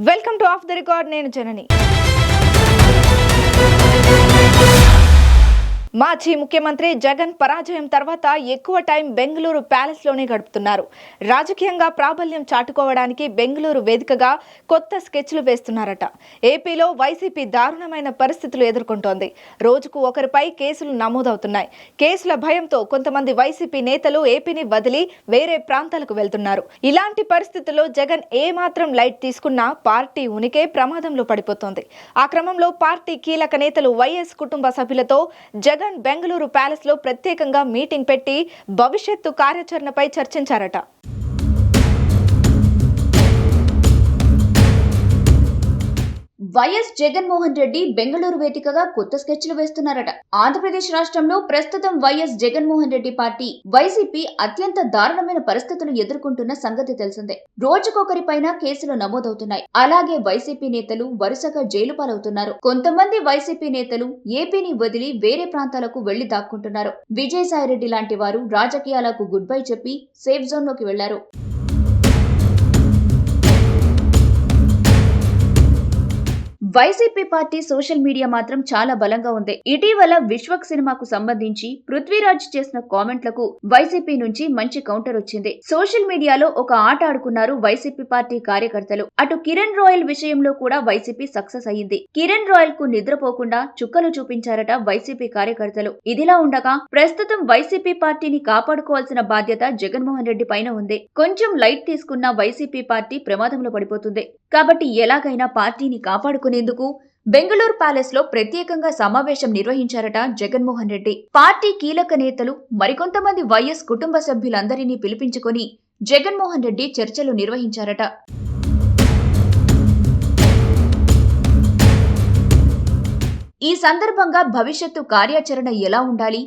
Welcome to of the record. నేను జనని. మాజీ ముఖ్యమంత్రి జగన్ పరాజయం తర్వాత ఎక్కువ టైం బెంగళూరు ప్యాలెస్ లోనే గడుపుతున్నారు. రాజకీయంగా ప్రాబల్యం చాటుకోవడానికి బెంగళూరు వేదికగా కొత్త స్కెచ్లు వేస్తున్నారట. ఏపీలో వైసీపీ దారుణమైన పరిస్థితులు ఎదుర్కొంటోంది. రోజుకు ఒకరిపై కేసులు నమోదవుతున్నాయి. కేసుల భయంతో కొంతమంది వైసీపీ నేతలు ఏపీని వదిలి వేరే ప్రాంతాలకు వెళ్తున్నారు. ఇలాంటి పరిస్థితుల్లో జగన్ ఏమాత్రం లైట్ తీసుకున్నా పార్టీ ఉనికే ప్రమాదంలో పడిపోతోంది. ఆ క్రమంలో పార్టీ కీలక నేతలు వైఎస్ కుటుంబ సభ్యులతో జగన్ బెంగళూరు ప్యాలెస్ లో ప్రత్యేకంగా మీటింగ్ పెట్టి భవిష్యత్తు కార్యాచరణపై చర్చించారట. వైఎస్ జగన్మోహన్ రెడ్డి బెంగళూరు వేదికగా కొత్త స్కెచ్లు వేస్తున్నారట. ఆంధ్రప్రదేశ్ రాష్ట్రంలో ప్రస్తుతం YS Jaganmohan Reddy party YCP అత్యంత దారుణమైన పరిస్థితులు ఎదుర్కొంటున్న సంగతి తెలిసిందే. రోజుకొకరిపైన కేసులు నమోదవుతున్నాయి. అలాగే వైసీపీ నేతలు వరుసగా జైలు పాలవుతున్నారు. కొంతమంది వైసీపీ నేతలు ఏపీని వదిలి వేరే ప్రాంతాలకు వెళ్లి దాక్కుంటున్నారు. విజయసాయిరెడ్డి లాంటి వారు రాజకీయాలకు గుడ్ బై చెప్పి సేఫ్ జోన్ లోకి వెళ్లారు. వైసీపీ పార్టీ సోషల్ మీడియా మాత్రం చాలా బలంగా ఉంది. ఇటీవల విశ్వక్ సినిమాకు సంబంధించి పృథ్వీరాజ్ చేసిన కామెంట్లకు వైసీపీ నుంచి మంచి కౌంటర్ వచ్చింది. సోషల్ మీడియాలో ఒక ఆట ఆడుకున్నారు వైసీపీ పార్టీ కార్యకర్తలు. అటు కిరణ్ రాయల్ విషయంలో కూడా వైసీపీ సక్సెస్ అయ్యింది. కిరణ్ రాయల్ కు నిద్రపోకుండా చుక్కలు చూపించారట వైసీపీ కార్యకర్తలు. ఇదిలా ఉండగా ప్రస్తుతం వైసీపీ పార్టీని కాపాడుకోవాల్సిన బాధ్యత జగన్మోహన్ రెడ్డి పైన ఉంది. కొంచెం లైట్ తీసుకున్న వైసీపీ పార్టీ ప్రమాదంలో పడిపోతుంది. కాబట్టి ఎలాగైనా పార్టీని కాపాడుకునేందుకు బెంగళూరు ప్యాలెస్ లో ప్రత్యేకంగా సమావేశం నిర్వహించారట జగన్మోహన్ రెడ్డి. పార్టీ కీలక నేతలు మరికొంతమంది వైఎస్ కుటుంబ సభ్యులందరినీ పిలిపించుకొని జగన్మోహన్ రెడ్డి చర్చలు నిర్వహించారట. ఈ సందర్భంగా భవిష్యత్తు కార్యాచరణ ఎలా ఉండాలి,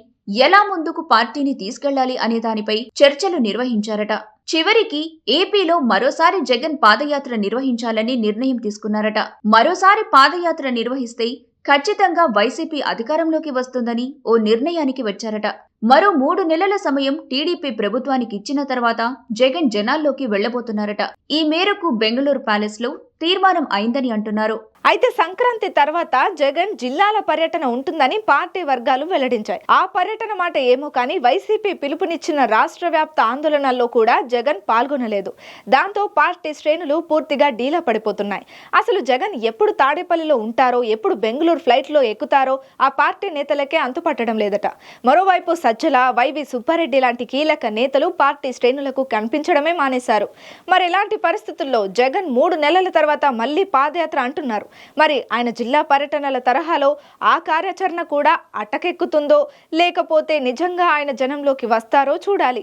ఎలా ముందుకు పార్టీని తీసుకెళ్లాలి అనే దానిపై చర్చలు నిర్వహించారట. చివరికి ఏపీలో మరోసారి జగన్ పాదయాత్ర నిర్వహించాలని నిర్ణయం తీసుకున్నారట. మరోసారి పాదయాత్ర నిర్వహిస్తే ఖచ్చితంగా వైసీపీ అధికారంలోకి వస్తుందని ఓ నిర్ణయానికి వచ్చారట. మరో 3 నెలల సమయం టీడీపీ ప్రభుత్వానికి ఇచ్చిన తర్వాత జగన్ జనాల్లోకి వెళ్లబోతున్నారట. ఈ మేరకు బెంగళూరు ప్యాలెస్ లో తీర్మానం అయిందని అంటున్నారు. అయితే సంక్రాంతి తర్వాత జగన్ జిల్లాల పర్యటన ఉంటుందని పార్టీ వర్గాలు వెల్లడించాయి. ఆ పర్యటన మాట ఏమో కానీ వైసీపీ పిలుపునిచ్చిన రాష్ట్ర వ్యాప్త ఆందోళనల్లో కూడా జగన్ పాల్గొనలేదు. దాంతో పార్టీ శ్రేణులు పూర్తిగా డీలా పడిపోతున్నాయి. అసలు జగన్ ఎప్పుడు తాడేపల్లిలో ఉంటారో, ఎప్పుడు బెంగళూరు ఫ్లైట్ లో ఎక్కుతారో ఆ పార్టీ నేతలకే అంతుపట్టడం లేదట. మరోవైపు సజ్జల, వైవి సుబ్బారెడ్డి లాంటి కీలక నేతలు పార్టీ శ్రేణులకు కనిపించడమే మానేశారు. మరి ఇలాంటి పరిస్థితుల్లో జగన్ 3 నెలల తర్వాత మళ్లీ పాదయాత్ర అంటున్నారు. మరి ఆయన జిల్లా పర్యటనల తరహాలో ఆ కార్యాచరణ కూడా అటకెక్కుతుందో లేకపోతే నిజంగా ఆయన జనంలోకి వస్తారో చూడాలి.